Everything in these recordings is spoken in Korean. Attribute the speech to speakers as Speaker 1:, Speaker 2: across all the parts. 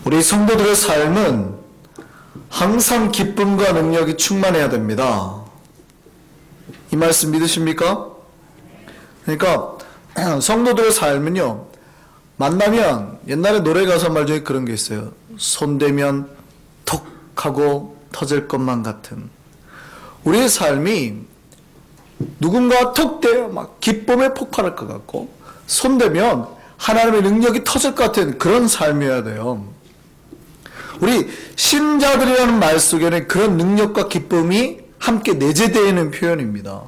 Speaker 1: 우리 성도들의 삶은 항상 기쁨과 능력이 충만해야 됩니다. 이 말씀 믿으십니까? 그러니까 성도들의 삶은요, 만나면 옛날에 노래 가사 말 중에 그런 게 있어요. 손대면 톡 하고 터질 것만 같은. 우리의 삶이 누군가 톡 대어 막 기쁨에 폭발할 것 같고, 손대면 하나님의 능력이 터질 것 같은 그런 삶이어야 돼요. 우리 신자들이라는 말 속에는 그런 능력과 기쁨이 함께 내재되어 있는 표현입니다.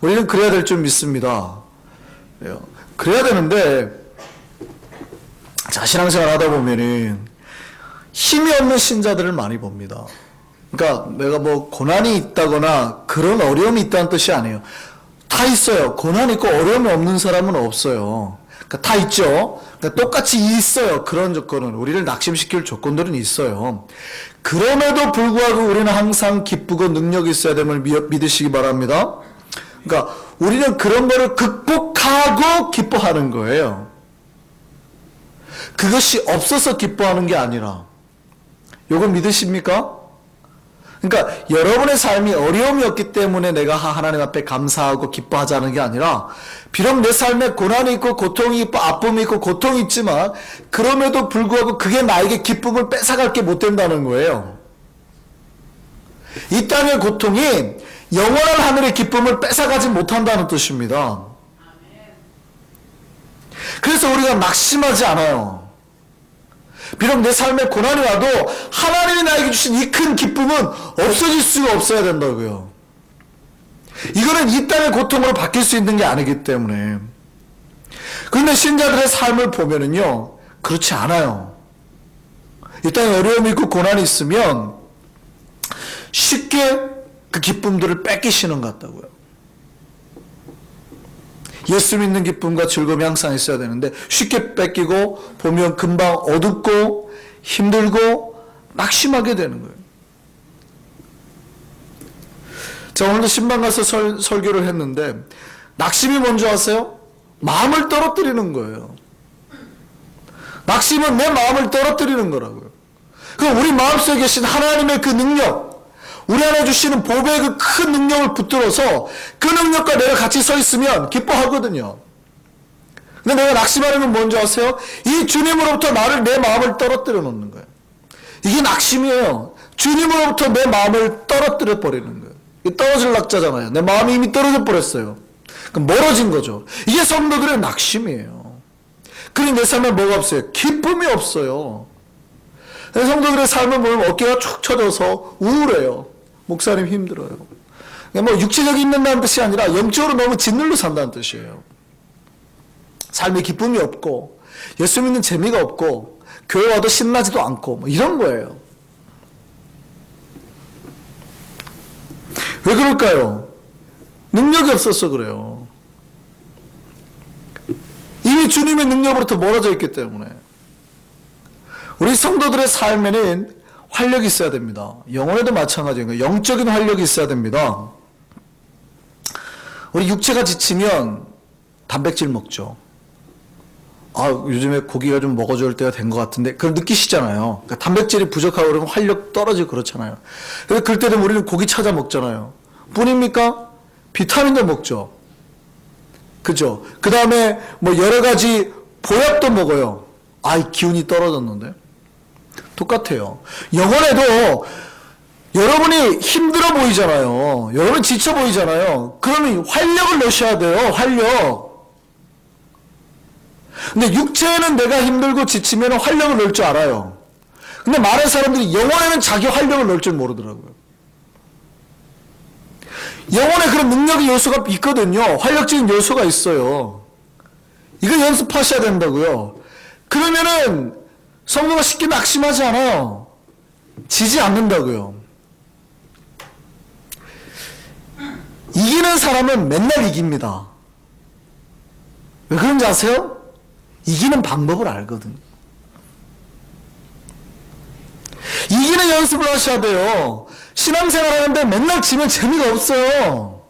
Speaker 1: 우리는 그래야 될 줄 믿습니다. 그래야 되는데, 자, 신앙생활 하다 보면은 힘이 없는 신자들을 많이 봅니다. 그러니까 내가 뭐 고난이 있다거나 그런 어려움이 있다는 뜻이 아니에요. 다 있어요. 고난이 있고 어려움이 없는 사람은 없어요. 그러니까 다 있죠. 그러니까 똑같이 있어요. 그런 조건은, 우리를 낙심시킬 조건들은 있어요. 그럼에도 불구하고 우리는 항상 기쁘고 능력이 있어야 됨을 믿으시기 바랍니다. 그러니까 우리는 그런 거를 극복하고 기뻐하는 거예요. 그것이 없어서 기뻐하는 게 아니라. 요걸 믿으십니까? 그러니까 여러분의 삶이 어려움이 없기 때문에 내가 하나님 앞에 감사하고 기뻐하자는 게 아니라, 비록 내 삶에 고난이 있고 고통이 있고 아픔이 있고 고통이 있지만 그럼에도 불구하고 그게 나에게 기쁨을 뺏어갈 게 못 된다는 거예요. 이 땅의 고통이 영원한 하늘의 기쁨을 뺏어가지 못한다는 뜻입니다. 그래서 우리가 낙심하지 않아요. 비록 내 삶에 고난이 와도 하나님이 나에게 주신 이 큰 기쁨은 없어질 수가 없어야 된다고요. 이거는 이 땅의 고통으로 바뀔 수 있는 게 아니기 때문에. 그런데 신자들의 삶을 보면은요, 그렇지 않아요. 이 땅에 어려움이 있고 고난이 있으면 쉽게 그 기쁨들을 뺏기시는 것 같다고요. 예수 믿는 기쁨과 즐거움이 항상 있어야 되는데 쉽게 뺏기고, 보면 금방 어둡고 힘들고 낙심하게 되는 거예요. 자, 오늘도 신방 가서 설교를 했는데 낙심이 뭔지 아세요? 마음을 떨어뜨리는 거예요. 낙심은 내 마음을 떨어뜨리는 거라고요. 그럼 우리 마음속에 계신 하나님의 그 능력, 우리 안에 주시는 보배의 그 큰 능력을 붙들어서 그 능력과 내가 같이 서 있으면 기뻐하거든요. 근데 내가 낙심하는 건 뭔지 아세요? 이 주님으로부터 내 마음을 떨어뜨려 놓는 거예요. 이게 낙심이에요. 주님으로부터 내 마음을 떨어뜨려 버리는 거예요. 이게 떨어질 낙자잖아요. 내 마음이 이미 떨어져 버렸어요. 그럼 멀어진 거죠. 이게 성도들의 낙심이에요. 그러니 내 삶에 뭐가 없어요? 기쁨이 없어요. 성도들의 삶을 보면 어깨가 축 처져서 우울해요. 목사님 힘들어요. 뭐 육체적인 힘든다는 뜻이 아니라 영적으로 너무 짓눌러 산다는 뜻이에요. 삶에 기쁨이 없고 예수 믿는 재미가 없고 교회 와도 신나지도 않고 뭐 이런 거예요. 왜 그럴까요? 능력이 없어서 그래요. 이미 주님의 능력으로부터 멀어져 있기 때문에. 우리 성도들의 삶에는 활력이 있어야 됩니다. 영혼에도 마찬가지예요. 영적인 활력이 있어야 됩니다. 우리 육체가 지치면 단백질 먹죠. 요즘에 고기가 좀 먹어줄 때가 된 것 같은데, 그걸 느끼시잖아요. 그러니까 단백질이 부족하고 그러면 활력 떨어지고 그렇잖아요. 그래서 그럴 때는 우리는 고기 찾아 먹잖아요. 뿐입니까? 비타민도 먹죠. 그죠? 그 다음에 뭐 여러 가지 보약도 먹어요. 기운이 떨어졌는데. 똑같아요. 영혼에도 여러분이 힘들어 보이잖아요. 여러분 지쳐 보이잖아요. 그러면 활력을 넣으셔야 돼요. 활력. 근데 육체에는 내가 힘들고 지치면 활력을 넣을 줄 알아요. 근데 많은 사람들이 영혼에는 자기 활력을 넣을 줄 모르더라고요. 영혼에 그런 능력의 요소가 있거든요. 활력적인 요소가 있어요. 이거 연습하셔야 된다고요. 그러면은 성도가 쉽게 낙심하지 않아요. 지지 않는다고요. 이기는 사람은 맨날 이깁니다. 왜 그런지 아세요? 이기는 방법을 알거든요. 이기는 연습을 하셔야 돼요. 신앙생활 하는데 맨날 지면 재미가 없어요.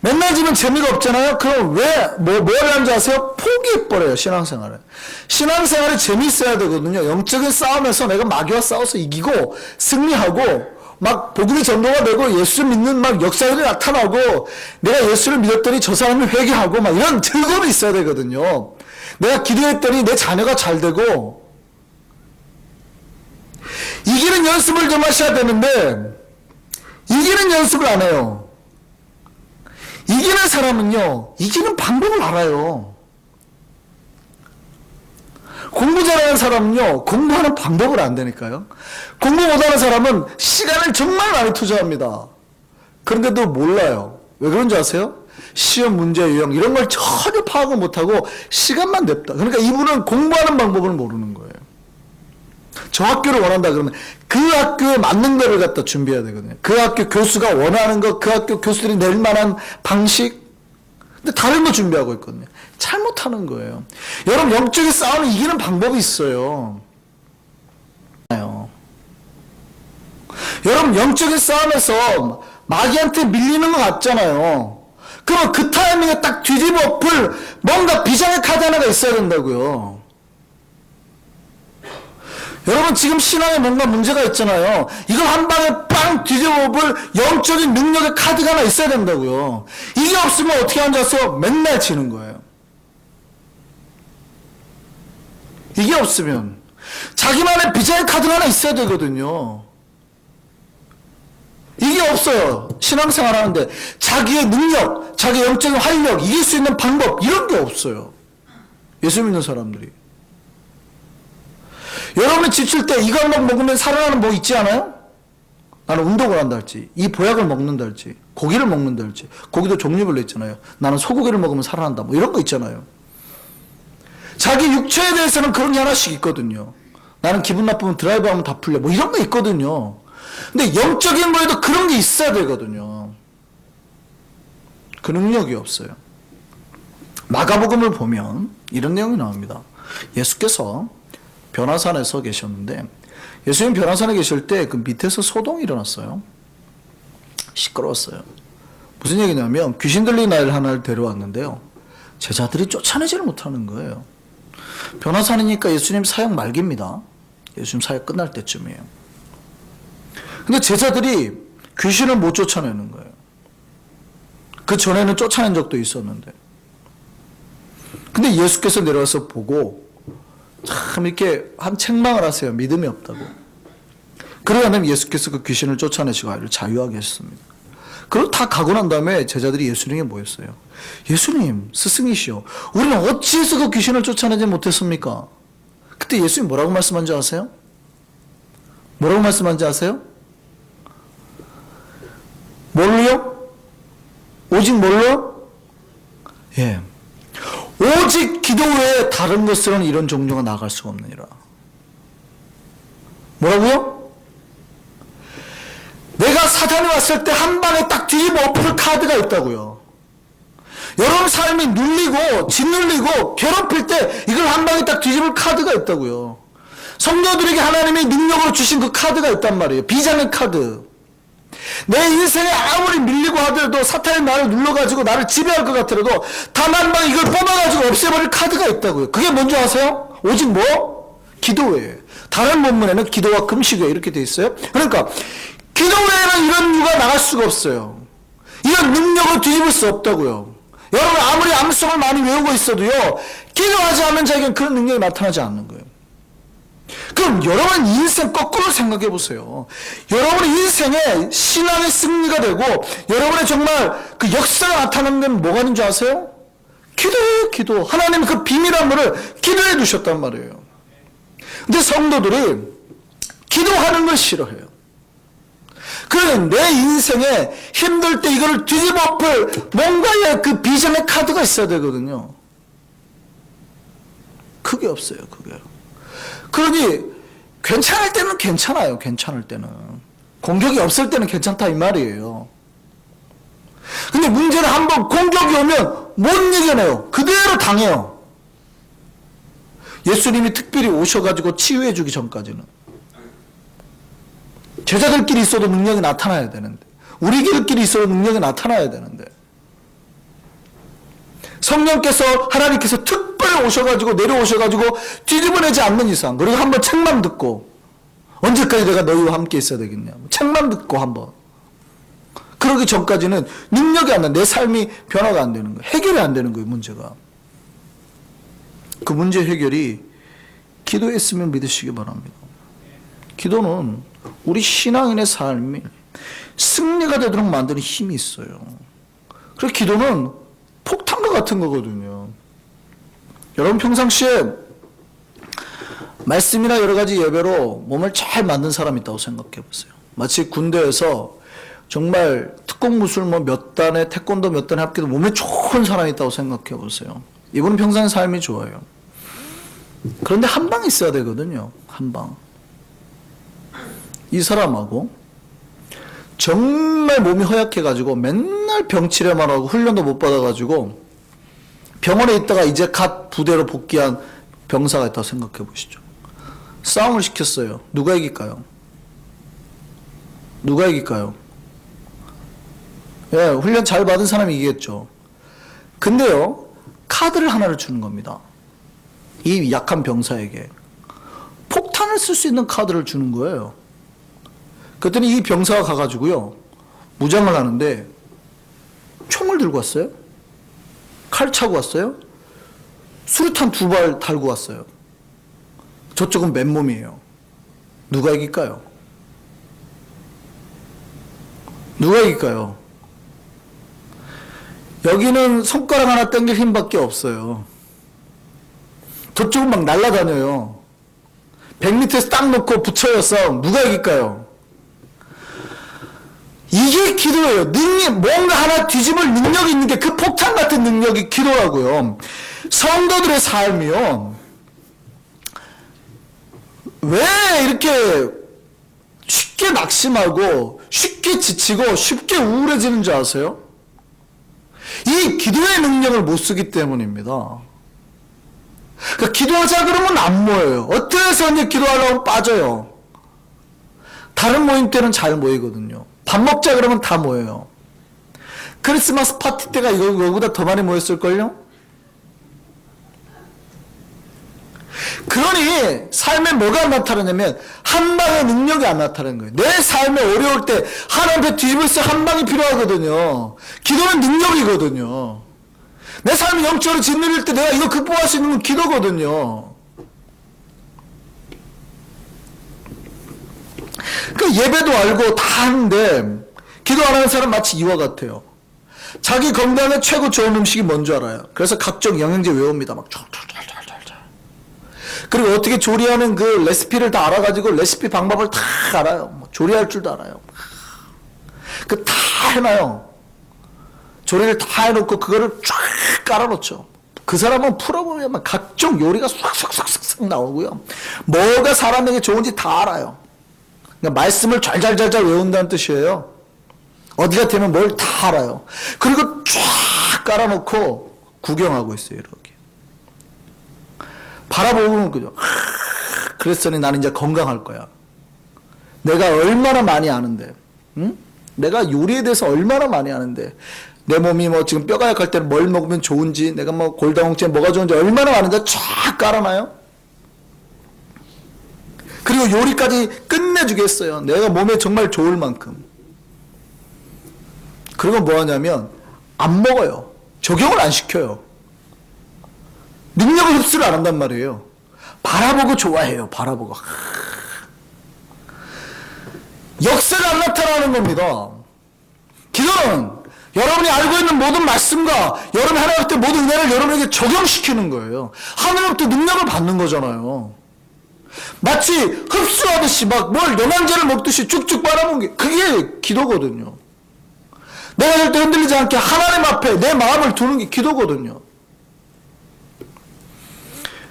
Speaker 1: 맨날 지면 재미가 없잖아요. 그럼 뭘 하는 줄 아세요? 포기해버려요, 신앙생활을. 신앙생활이 재미있어야 되거든요. 영적인 싸움에서 내가 마귀와 싸워서 이기고 승리하고 막 복음이 전도가 되고 예수 믿는 막 역사들이 나타나고 내가 예수를 믿었더니 저 사람이 회개하고 막 이런 즐거움이 있어야 되거든요. 내가 기도했더니 내 자녀가 잘 되고 이기는 연습을 좀 하셔야 되는데 이기는 연습을 안 해요. 이기는 사람은요, 이기는 방법을 알아요. 공부 잘하는 사람은요, 공부하는 방법을 안 되니까요. 공부 못하는 사람은 시간을 정말 많이 투자합니다. 그런데도 몰라요. 왜 그런지 아세요? 시험 문제 유형 이런 걸 전혀 파악을 못하고 시간만 냅다. 그러니까 이분은 공부하는 방법을 모르는 거예요. 저 학교를 원한다 그러면 그 학교에 맞는 거를 갖다 준비해야 되거든요. 그 학교 교수가 원하는 거, 그 학교 교수들이 낼 만한 방식. 근데 다른 거 준비하고 있거든요. 잘못하는 거예요. 여러분, 영적인 싸움을 이기는 방법이 있어요. 여러분, 영적인 싸움에서 마귀한테 밀리는 것 같잖아요. 그럼 그 타이밍에 딱 뒤집어 엎을 뭔가 비장의 카드 하나가 있어야 된다고요. 여러분, 지금 신앙에 뭔가 문제가 있잖아요. 이걸 한 방에 빵 뒤집어 볼 영적인 능력의 카드가 하나 있어야 된다고요. 이게 없으면 어떻게 하는지 아세요? 맨날 지는 거예요. 이게 없으면 자기만의 비장의 카드가 하나 있어야 되거든요. 이게 없어요. 신앙생활 하는데 자기의 능력, 자기의 영적인 활력, 이길 수 있는 방법 이런 게 없어요. 예수 믿는 사람들이. 여러분이 지칠 때 이거 한번 먹으면 살아나는 뭐 있지 않아요? 나는 운동을 한다 할지, 이 보약을 먹는다 할지, 고기를 먹는다 할지, 고기도 종류별로 있잖아요. 나는 소고기를 먹으면 살아난다 뭐 이런 거 있잖아요. 자기 육체에 대해서는 그런 게 하나씩 있거든요. 나는 기분 나쁘면 드라이브 하면 다 풀려 뭐 이런 거 있거든요. 근데 영적인 거에도 그런 게 있어야 되거든요. 그 능력이 없어요. 마가복음을 보면 이런 내용이 나옵니다. 예수께서 변화산에 서 계셨는데 예수님 변화산에 계실 때 그 밑에서 소동이 일어났어요. 시끄러웠어요. 무슨 얘기냐면 귀신 들린 아이를 하나를 데려왔는데요. 제자들이 쫓아내지를 못하는 거예요. 변화산이니까 예수님 사역 말기입니다. 예수님 사역 끝날 때쯤이에요. 근데 제자들이 귀신을 못 쫓아내는 거예요. 그 전에는 쫓아낸 적도 있었는데. 근데 예수께서 내려와서 보고 참 이렇게 한 책망을 하세요. 믿음이 없다고. 그러면 예수께서 그 귀신을 쫓아내시고 아이를 자유하게 하셨습니다. 그리고 다 가고 난 다음에 제자들이 예수님에게 모였어요. 예수님, 스승이시여, 우리는 어찌해서 그 귀신을 쫓아내지 못했습니까? 그때 예수님 뭐라고 말씀한지 아세요? 뭐라고 말씀한지 아세요? 뭘로요? 오직 뭘로? 예. 오직 기도 외에 다른 것으로는 이런 종류가 나갈 수가 없느니라. 뭐라고요? 내가 사단이 왔을 때 한 방에 딱 뒤집어 엎을 카드가 있다고요. 여러분 삶이 눌리고 짓눌리고 괴롭힐 때 이걸 한 방에 딱 뒤집을 카드가 있다고요. 성도들에게 하나님이 능력으로 주신 그 카드가 있단 말이에요. 비장의 카드. 내 인생에 아무리 밀리고 하더라도 사탄이 나를 눌러가지고 나를 지배할 것 같더라도 단 한 방 이걸 뽑아가지고 없애버릴 카드가 있다고요. 그게 뭔지 아세요? 오직 뭐? 기도 외에. 다른 본문에는 기도와 금식 외에 이렇게 돼 있어요. 그러니까 기도 외에는 이런 유가 나갈 수가 없어요. 이런 능력을 뒤집을 수 없다고요. 여러분 아무리 암송을 많이 외우고 있어도요, 기도하지 않는 자에게는 그런 능력이 나타나지 않는 거예요. 그럼 여러분 인생 거꾸로 생각해 보세요. 여러분의 인생에 신앙의 승리가 되고 여러분의 정말 그 역사가 나타나는 데는 뭐가 있는 줄 아세요? 기도예요, 기도. 하나님은 그 비밀한 물을 기도해 두셨단 말이에요. 근데 성도들이 기도하는 걸 싫어해요. 그래서 내 인생에 힘들 때 이거를 뒤집어 엎을 뭔가의 그 비전의 카드가 있어야 되거든요. 그게 없어요, 그게. 그러니 괜찮을 때는 괜찮아요. 괜찮을 때는. 공격이 없을 때는 괜찮다 이 말이에요. 근데 문제는 한번 공격이 오면 못 이겨내요. 그대로 당해요. 예수님이 특별히 오셔가지고 치유해 주기 전까지는. 제자들끼리 있어도 능력이 나타나야 되는데, 우리들끼리 있어도 능력이 나타나야 되는데, 성령께서 하나님께서 특별히 오셔가지고 내려오셔가지고 뒤집어내지 않는 이상, 그리고 한번 책만 듣고 언제까지 내가 너희와 함께 있어야 되겠냐, 책만 듣고 한번 그러기 전까지는 능력이 안 나. 내 삶이 변화가 안 되는 거예요. 해결이 안 되는 거예요. 문제가. 그 문제 해결이 기도했으면 믿으시기 바랍니다. 기도는 우리 신앙인의 삶이 승리가 되도록 만드는 힘이 있어요. 그래서 기도는 폭탄과 같은 거거든요. 여러분 평상시에 말씀이나 여러 가지 예배로 몸을 잘 만든 사람이 있다고 생각해 보세요. 마치 군대에서 정말 특공무술 몇 단에 태권도 몇 단에 합격해도 몸에 좋은 사람이 있다고 생각해 보세요. 이분은 평생 삶이 좋아요. 그런데 한 방 있어야 되거든요. 한 방. 이 사람하고 정말 몸이 허약해가지고 맨날 병치레만 하고 훈련도 못 받아가지고 병원에 있다가 이제 갓 부대로 복귀한 병사가 있다고 생각해 보시죠. 싸움을 시켰어요. 누가 이길까요? 누가 이길까요? 예, 훈련 잘 받은 사람이 이기겠죠. 근데요, 카드를 하나를 주는 겁니다. 이 약한 병사에게. 폭탄을 쓸 수 있는 카드를 주는 거예요. 그랬더니 이 병사가 가가지고요, 무장을 하는데, 총을 들고 왔어요. 칼 차고 왔어요. 수류탄 2발 달고 왔어요. 저쪽은 맨몸이에요. 누가 이길까요? 누가 이길까요? 여기는 손가락 하나 당길 힘밖에 없어요. 저쪽은 막 날아다녀요. 100m에서 딱 놓고 붙여요. 싸움. 누가 이길까요? 이게 기도예요. 뭔가 하나 뒤집을 능력이 있는 게 그 폭탄 같은 능력이 기도라고요. 성도들의 삶이요, 왜 이렇게 쉽게 낙심하고 쉽게 지치고 쉽게 우울해지는 줄 아세요? 이 기도의 능력을 못 쓰기 때문입니다. 그러니까 기도하자 그러면 안 모여요. 어떻게 해서 이제 기도하려고 빠져요. 다른 모임 때는 잘 모이거든요. 밥 먹자 그러면 다 모여요. 크리스마스 파티 때가 이거보다 더 많이 모였을걸요? 그러니 삶에 뭐가 나타나냐면 한 방의 능력이 안 나타나는 거예요. 내 삶에 어려울 때 하나님께 뒤집을 수 한 방이 필요하거든요. 기도는 능력이거든요. 내 삶이 영적으로 짓누릴 때 내가 이거 극복할 수 있는 건 기도거든요. 그 예배도 알고 다 하는데 기도 안 하는 사람 마치 이와 같아요. 자기 건강에 최고 좋은 음식이 뭔지 알아요. 그래서 각종 영양제 외웁니다. 막 그리고 어떻게 조리하는 그 레시피를 다 알아가지고 레시피 방법을 다 알아요. 조리할 줄도 알아요. 그 다 해놔요. 조리를 다 해놓고 그거를 쫙 깔아놓죠. 그 사람은 풀어보면 각종 요리가 쏙쏙쏙쏙 나오고요. 뭐가 사람에게 좋은지 다 알아요. 그러니까 말씀을 잘잘잘잘 외운다는 뜻이에요. 어디가 되면 뭘 다 알아요. 그리고 쫙 깔아놓고 구경하고 있어요. 이렇게. 바라보면 그죠. 그랬더니 나는 이제 건강할 거야. 내가 얼마나 많이 아는데, 응? 내가 요리에 대해서 얼마나 많이 아는데, 내 몸이 뭐 지금 뼈가 약할 때는 뭘 먹으면 좋은지, 내가 뭐 골다공증에 뭐가 좋은지 얼마나 아는데 쫙 깔아놔요. 그리고 요리까지 끝내주겠어요. 내가 몸에 정말 좋을 만큼. 그리고 뭐 하냐면 안 먹어요. 적용을 안 시켜요. 능력을 흡수를 안 한단 말이에요. 바라보고 좋아해요. 바라보고. 역사가 안 나타나는 겁니다. 기도는 여러분이 알고 있는 모든 말씀과 여러분이 하나님께 모든 은혜를 여러분에게 적용시키는 거예요. 하나님부터 능력을 받는 거잖아요. 마치 흡수하듯이 막 뭘 영양제를 먹듯이 쭉쭉 빨아먹는 게 그게 기도거든요. 내가 절대 흔들리지 않게 하나님 앞에 내 마음을 두는 게 기도거든요.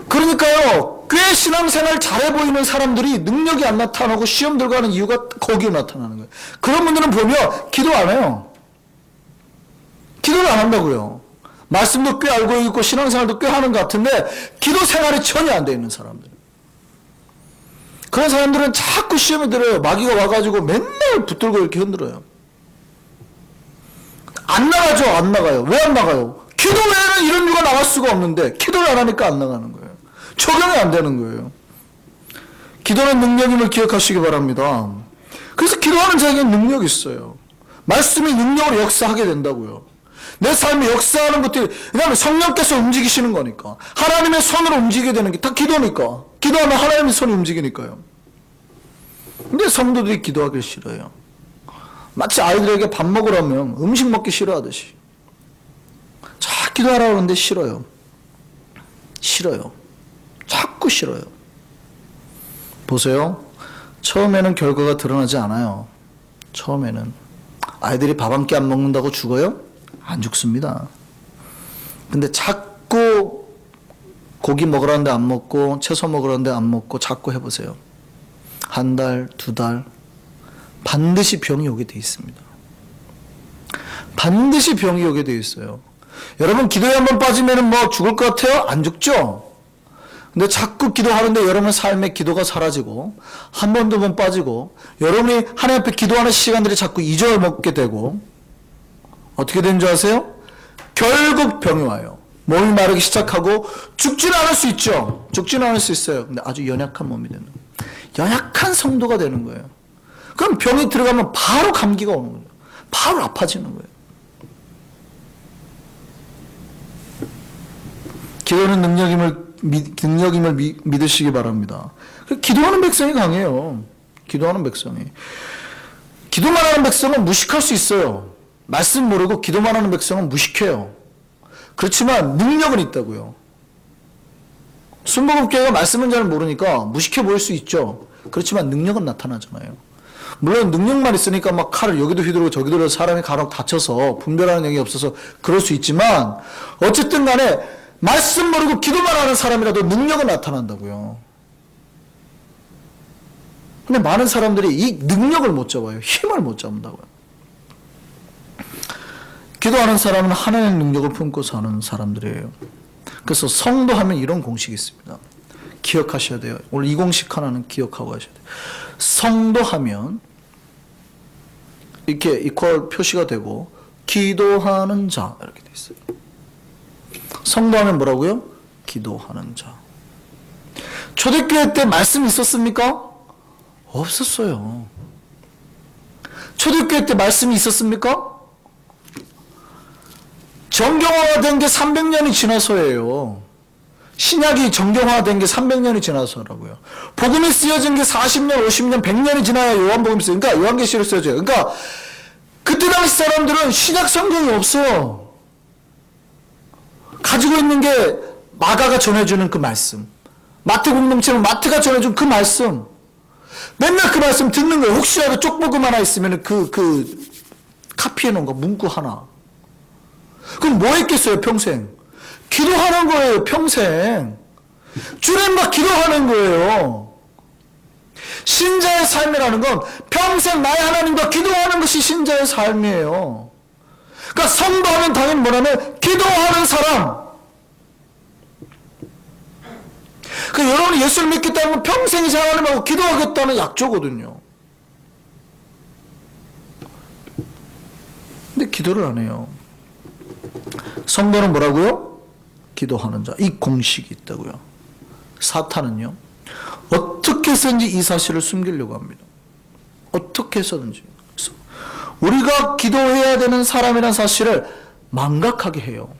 Speaker 1: 그러니까요, 꽤 신앙생활 잘해 보이는 사람들이 능력이 안 나타나고 시험 들어가는 이유가 거기에 나타나는 거예요. 그런 분들은 보면 기도 안 해요. 기도를 안 한다고요. 말씀도 꽤 알고 있고 신앙생활도 꽤 하는 것 같은데 기도 생활이 전혀 안 돼 있는 사람들. 그런 사람들은 자꾸 시험에 들어요. 마귀가 와가지고 맨날 붙들고 이렇게 흔들어요. 안 나가죠. 안 나가요. 왜 안 나가요? 기도 기도 외에는 이런 이유가 나갈 수가 없는데 기도를 안 하니까 안 나가는 거예요. 적용이 안 되는 거예요. 기도는 능력임을 기억하시기 바랍니다. 그래서 기도하는 자에게 능력이 있어요. 말씀이 능력으로 역사하게 된다고요. 내 삶에 역사하는 것들이, 왜냐하면 성령께서 움직이시는 거니까. 하나님의 손으로 움직이게 되는 게 다 기도니까. 기도하면 하나님의 손이 움직이니까요. 근데 성도들이 기도하기 싫어요. 마치 아이들에게 밥 먹으라면 음식 먹기 싫어하듯이. 자, 기도하라고 하는데 싫어요. 싫어요. 자꾸 싫어요. 보세요. 처음에는 결과가 드러나지 않아요. 처음에는. 아이들이 밥 한 끼 안 먹는다고 죽어요? 안 죽습니다. 근데 자꾸 고기 먹으라는데 안 먹고 채소 먹으라는데 안 먹고 자꾸 해보세요. 한 달, 두 달 반드시 병이 오게 돼 있습니다. 반드시 병이 오게 돼 있어요. 여러분 기도에 한번 빠지면 뭐 죽을 것 같아요? 안 죽죠? 근데 자꾸 기도하는데 여러분 삶에 기도가 사라지고 한 번, 두 번 빠지고 여러분이 하나님 앞에 기도하는 시간들이 자꾸 잊어먹게 되고 어떻게 되는 줄 아세요? 결국 병이 와요. 몸이 마르기 시작하고 죽지는 않을 수 있죠. 죽지는 않을 수 있어요. 근데 아주 연약한 몸이 되는 거예요. 연약한 성도가 되는 거예요. 그럼 병이 들어가면 바로 감기가 오는 거예요. 바로 아파지는 거예요. 기도는 능력임을 믿으시기 바랍니다. 기도하는 백성이 강해요. 기도하는 백성이. 기도만 하는 백성은 무식할 수 있어요. 말씀 모르고 기도만 하는 백성은 무식해요. 그렇지만 능력은 있다고요. 순복음교회가 말씀은 잘 모르니까 무식해 보일 수 있죠. 그렇지만 능력은 나타나잖아요. 물론 능력만 있으니까 막 칼을 여기도 휘두르고 저기도 휘두르고 사람이 간혹 다쳐서 분별하는 능력이 없어서 그럴 수 있지만 어쨌든 간에 말씀 모르고 기도만 하는 사람이라도 능력은 나타난다고요. 근데 많은 사람들이 이 능력을 못 잡아요. 힘을 못 잡는다고요. 기도하는 사람은 하나님의 능력을 품고 사는 사람들이에요. 그래서 성도 하면 이런 공식이 있습니다. 기억하셔야 돼요. 오늘 이 공식 하나는 기억하고 하셔야 돼요. 성도 하면 이렇게 이퀄 표시가 되고 기도하는 자 이렇게 돼 있어요. 성도하면 뭐라고요? 기도하는 자. 초대교회 때 말씀 있었습니까? 없었어요. 초대교회 때 말씀이 있었습니까? 정경화가 된 게 300년이 지나서예요. 신약이 정경화된 게 300년이 지나서라고요. 복음이 쓰여진 게 40년, 50년, 100년이 지나야 요한복음이 쓰여요. 그러니까 요한계시록 쓰여져요. 그러니까 그때 당시 사람들은 신약 성경이 없어. 가지고 있는 게 마가가 전해주는 그 말씀. 마태 공동체는 마태가 전해준 그 말씀. 맨날 그 말씀 듣는 거예요. 혹시라도 쪽복음 하나 있으면 카피해 놓은 거, 문구 하나. 그럼 뭐 했겠어요, 평생? 기도하는 거예요, 평생. 주님과 기도하는 거예요. 신자의 삶이라는 건 평생 나의 하나님과 기도하는 것이 신자의 삶이에요. 그러니까 성도하면 당연히 뭐냐면 기도하는 사람. 그러니까 여러분이 예수를 믿겠다는 건 평생 이 하나님하고 기도하겠다는 약조거든요. 근데 기도를 안 해요. 성도는 뭐라고요? 기도하는 자. 이 공식이 있다고요. 사탄은요, 어떻게 해서든지 이 사실을 숨기려고 합니다. 어떻게 해서든지. 그래서 우리가 기도해야 되는 사람이라는 사실을 망각하게 해요.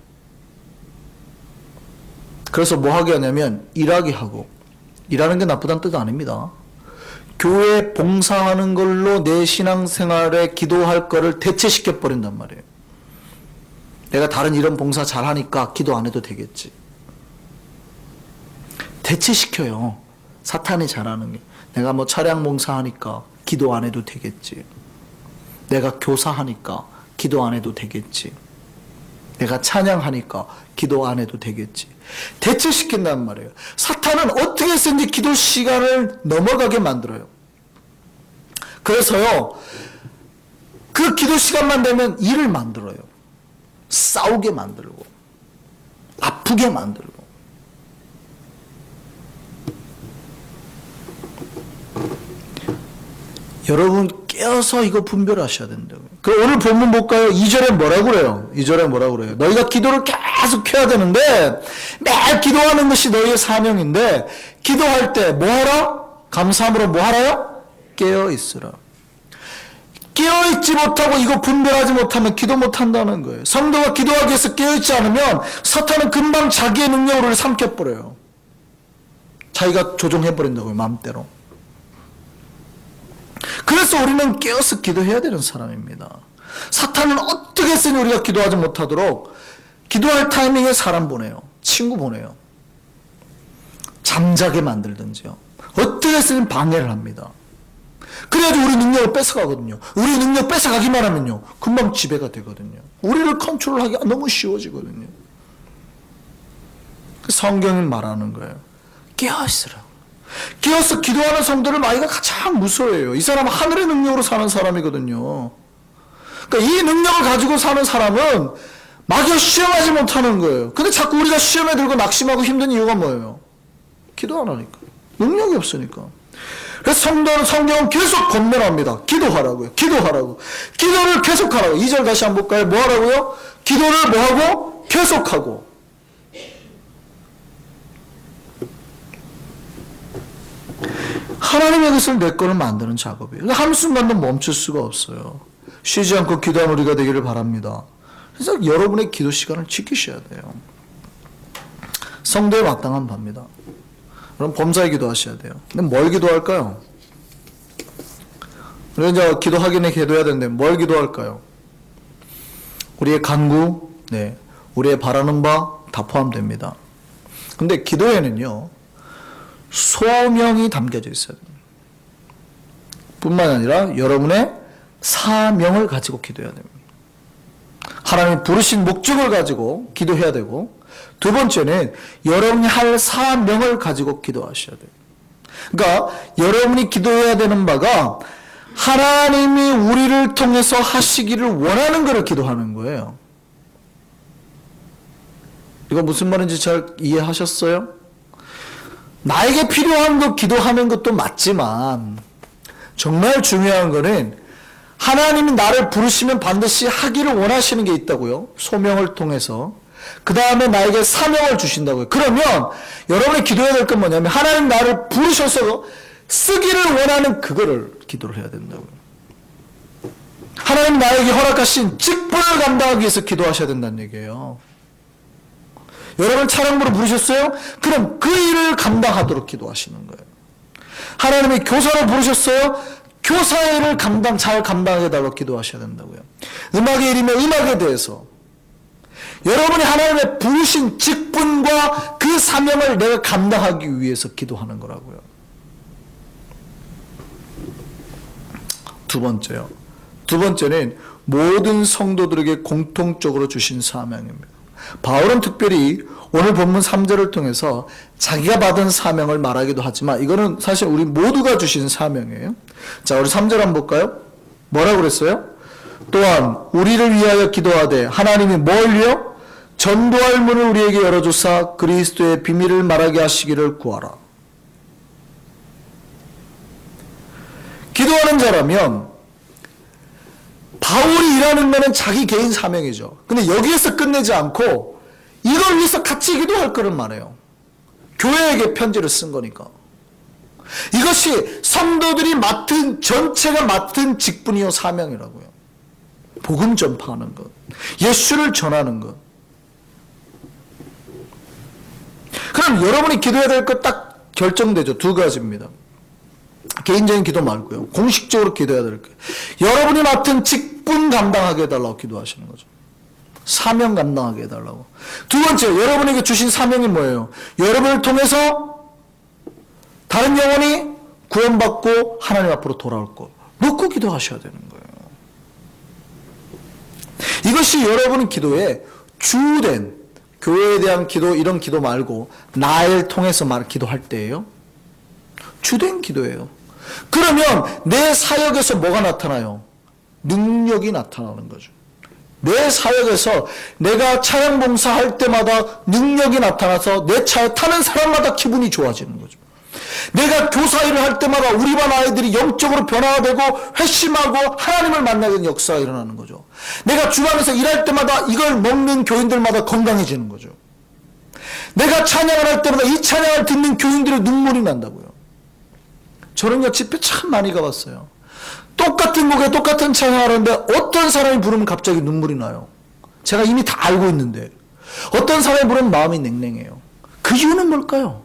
Speaker 1: 그래서 뭐 하게 하냐면 일하게 하고, 일하는 게 나쁘다는 뜻 아닙니다. 교회 봉사하는 걸로 내 신앙생활에 기도할 거를 대체시켜 버린단 말이에요. 내가 다른 이런 봉사 잘하니까 기도 안 해도 되겠지. 대체시켜요. 사탄이 잘하는 게. 내가 뭐 차량 봉사하니까 기도 안 해도 되겠지. 내가 교사하니까 기도 안 해도 되겠지. 내가 찬양하니까 기도 안 해도 되겠지. 대체시킨단 말이에요. 사탄은 어떻게 해서든지 기도 시간을 넘어가게 만들어요. 그래서요, 그 기도 시간만 되면 일을 만들어요. 싸우게 만들고, 아프게 만들고. 여러분 깨어서 이거 분별하셔야 된다고요. 그 오늘 본문 볼까요? 2절에 뭐라고 그래요? 2절에 뭐라고 그래요? 너희가 기도를 계속 해야 되는데 매일 기도하는 것이 너희의 사명인데 기도할 때 뭐하라? 감사함으로 뭐하라요? 깨어있으라. 깨어있지 못하고 이거 분별하지 못하면 기도 못한다는 거예요. 성도가 기도하기 위해서 깨어있지 않으면 사탄은 금방 자기의 능력으로 삼켜버려요. 자기가 조종해버린다고요. 마음대로. 그래서 우리는 깨어서 기도해야 되는 사람입니다. 사탄은 어떻게 해서는 우리가 기도하지 못하도록 기도할 타이밍에 사람 보내요. 친구 보내요. 잠자게 만들든지요. 어떻게 해서는 방해를 합니다. 그래야지 우리 능력을 뺏어가거든요. 우리 능력 뺏어가기만 하면요. 금방 지배가 되거든요. 우리를 컨트롤하기가 너무 쉬워지거든요. 성경이 말하는 거예요. 깨어있으라. 깨어서 기도하는 성도를 마귀가 가장 무서워해요. 이 사람은 하늘의 능력으로 사는 사람이거든요. 그러니까 이 능력을 가지고 사는 사람은 마귀가 시험하지 못하는 거예요. 근데 자꾸 우리가 시험에 들고 낙심하고 힘든 이유가 뭐예요? 기도 안 하니까. 능력이 없으니까. 그래서 성도는 성경은 계속 권면합니다. 기도하라고요. 기도하라고. 기도를 계속하라고. 2절 다시 한번 볼까요? 뭐 하라고요? 기도를 뭐 하고? 계속하고. 하나님의 것을 내 거를 만드는 작업이에요. 한순간도 멈출 수가 없어요. 쉬지 않고 기도하는 우리가 되기를 바랍니다. 그래서 여러분의 기도 시간을 지키셔야 돼요. 성도에 마땅한 바입니다. 그럼 범사에 기도하셔야 돼요. 근데 뭘 기도할까요? 우리 이제 기도하기 전에 기도해야 되는데 뭘 기도할까요? 우리의 간구, 네, 우리의 바라는 바 다 포함됩니다. 근데 기도에는요, 소명이 담겨져 있어야 됩니다. 뿐만 아니라 여러분의 사명을 가지고 기도해야 됩니다. 하나님이 부르신 목적을 가지고 기도해야 되고, 두 번째는 여러분이 할 사명을 가지고 기도하셔야 돼요. 그러니까 여러분이 기도해야 되는 바가 하나님이 우리를 통해서 하시기를 원하는 것을 기도하는 거예요. 이거 무슨 말인지 잘 이해하셨어요? 나에게 필요한 거 기도하는 것도 맞지만 정말 중요한 거는 하나님이 나를 부르시면 반드시 하기를 원하시는 게 있다고요. 소명을 통해서. 그 다음에 나에게 사명을 주신다고요. 그러면 여러분이 기도해야 될 건 뭐냐면 하나님 나를 부르셔서 쓰기를 원하는 그거를 기도를 해야 된다고요. 하나님 나에게 허락하신 직분을 감당하기 위해서 기도하셔야 된다는 얘기예요. 여러분 차량부로 부르셨어요? 그럼 그 일을 감당하도록 기도하시는 거예요. 하나님이 교사로 부르셨어요? 교사의 일을 잘 감당하게 달라고 기도하셔야 된다고요. 음악의 일이면 음악에 대해서 여러분이 하나님의 부르신 직분과 그 사명을 내가 감당하기 위해서 기도하는 거라고요. 두 번째요. 두 번째는 모든 성도들에게 공통적으로 주신 사명입니다. 바울은 특별히 오늘 본문 3절을 통해서 자기가 받은 사명을 말하기도 하지만 이거는 사실 우리 모두가 주신 사명이에요. 자, 우리 3절 한번 볼까요? 뭐라고 그랬어요? 또한 우리를 위하여 기도하되 하나님이 뭘요? 전도할 문을 우리에게 열어주사 그리스도의 비밀을 말하게 하시기를 구하라. 기도하는 자라면 바울이 일하는 것은 자기 개인 사명이죠. 근데 여기에서 끝내지 않고 이걸 위해서 같이 기도할 거를 말해요. 교회에게 편지를 쓴 거니까. 이것이 성도들이 전체가 맡은 직분이요 사명이라고요. 복음 전파하는 것, 예수를 전하는 것. 그럼 여러분이 기도해야 될 것 딱 결정되죠. 두 가지입니다. 개인적인 기도 말고요. 공식적으로 기도해야 될 거예요. 여러분이 맡은 직분 감당하게 해달라고 기도하시는 거죠. 사명 감당하게 해달라고. 두 번째, 여러분에게 주신 사명이 뭐예요? 여러분을 통해서 다른 영혼이 구원받고 하나님 앞으로 돌아올 것. 놓고 기도하셔야 되는 거예요. 이것이 여러분 기도의 주된 교회에 대한 기도, 이런 기도 말고 나를 통해서 기도할 때예요. 주된 기도예요. 그러면 내 사역에서 뭐가 나타나요? 능력이 나타나는 거죠. 내 사역에서 내가 차량 봉사할 때마다 능력이 나타나서 내 차에 타는 사람마다 기분이 좋아지는 거죠. 내가 교사 일을 할 때마다 우리 반 아이들이 영적으로 변화되고 회심하고 하나님을 만나게 되는 역사가 일어나는 거죠. 내가 주방에서 일할 때마다 이걸 먹는 교인들마다 건강해지는 거죠. 내가 찬양을 할 때마다 이 찬양을 듣는 교인들의 눈물이 난다고요. 저는요 집회 참 많이 가봤어요. 똑같은 곡에 똑같은 찬양을 하는데 어떤 사람이 부르면 갑자기 눈물이 나요. 제가 이미 다 알고 있는데 어떤 사람이 부르면 마음이 냉랭해요. 그 이유는 뭘까요?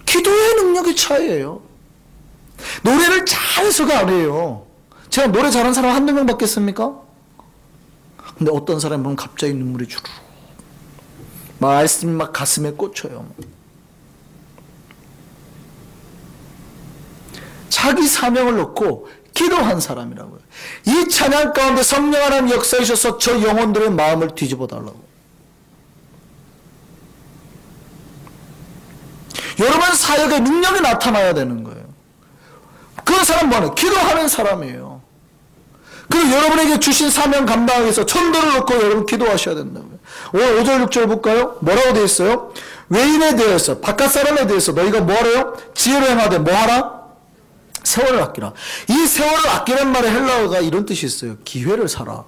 Speaker 1: 기도의 능력의 차이예요. 노래를 잘해서가 아니에요. 제가 노래 잘하는 사람 한두 명 받겠습니까? 근데 어떤 사람이 보면 갑자기 눈물이 주르륵 말씀이 막 가슴에 꽂혀요. 자기 사명을 놓고 기도한 사람이라고요. 이 찬양 가운데 성령 하나님 역사하셔서 저 영혼들의 마음을 뒤집어 달라고. 여러분 사역에 능력이 나타나야 되는 거예요. 그 사람 뭐냐? 기도하는 사람이에요. 그리고 여러분에게 주신 사명 감당하기 위해서 천도를 놓고 여러분 기도하셔야 된다고요. 오늘 5절 6절 볼까요? 뭐라고 되어 있어요? 외인에 대해서 바깥 사람에 대해서 너희가 뭐하래요? 지혜로 행하되 뭐하라? 세월을 아끼라. 이 세월을 아끼는 말의 헬라어가 이런 뜻이 있어요. 기회를 사라.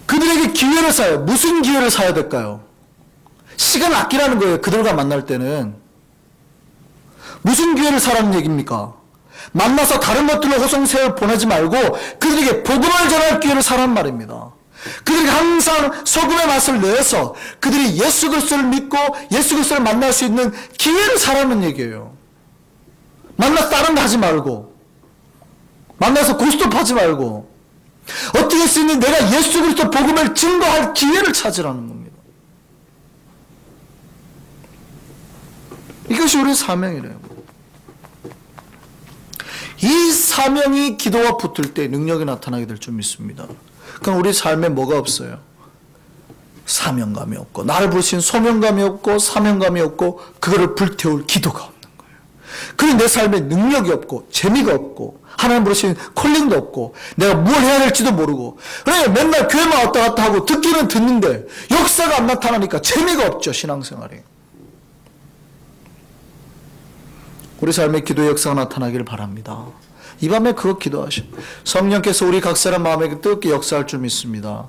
Speaker 1: 그들에게 기회를 사요. 무슨 기회를 사야 될까요? 시간을 아끼라는 거예요. 그들과 만날 때는. 무슨 기회를 사라는 얘기입니까? 만나서 다른 것들로 호송세월 보내지 말고 그들에게 복음을 전할 기회를 사라는 말입니다. 그들이 항상 소금의 맛을 내서 그들이 예수 그리스도를 믿고 예수 그리스도를 만날 수 있는 기회를 사라는 얘기예요. 만나서 다른 거 하지 말고 만나서 고스톱 하지 말고 어떻게 할 수 있는 내가 예수 그리스도 복음을 증거할 기회를 찾으라는 겁니다. 이것이 우리의 사명이래요. 이 사명이 기도와 붙을 때 능력이 나타나게 될 줄 믿습니다. 그럼 우리 삶에 뭐가 없어요? 사명감이 없고 나를 부르신 소명감이 없고 사명감이 없고 그거를 불태울 기도가 없는 거예요. 그리고 내 삶에 능력이 없고 재미가 없고 하나님 부르신 콜링도 없고 내가 뭘 해야 될지도 모르고 그래 맨날 교회만 왔다 갔다 하고 듣기는 듣는데 역사가 안 나타나니까 재미가 없죠. 신앙생활이. 우리 삶에 기도의 역사가 나타나기를 바랍니다. 이 밤에 그거 기도하시오. 성령께서 우리 각 사람 마음에 뜨겁게 역사할 줄 믿습니다.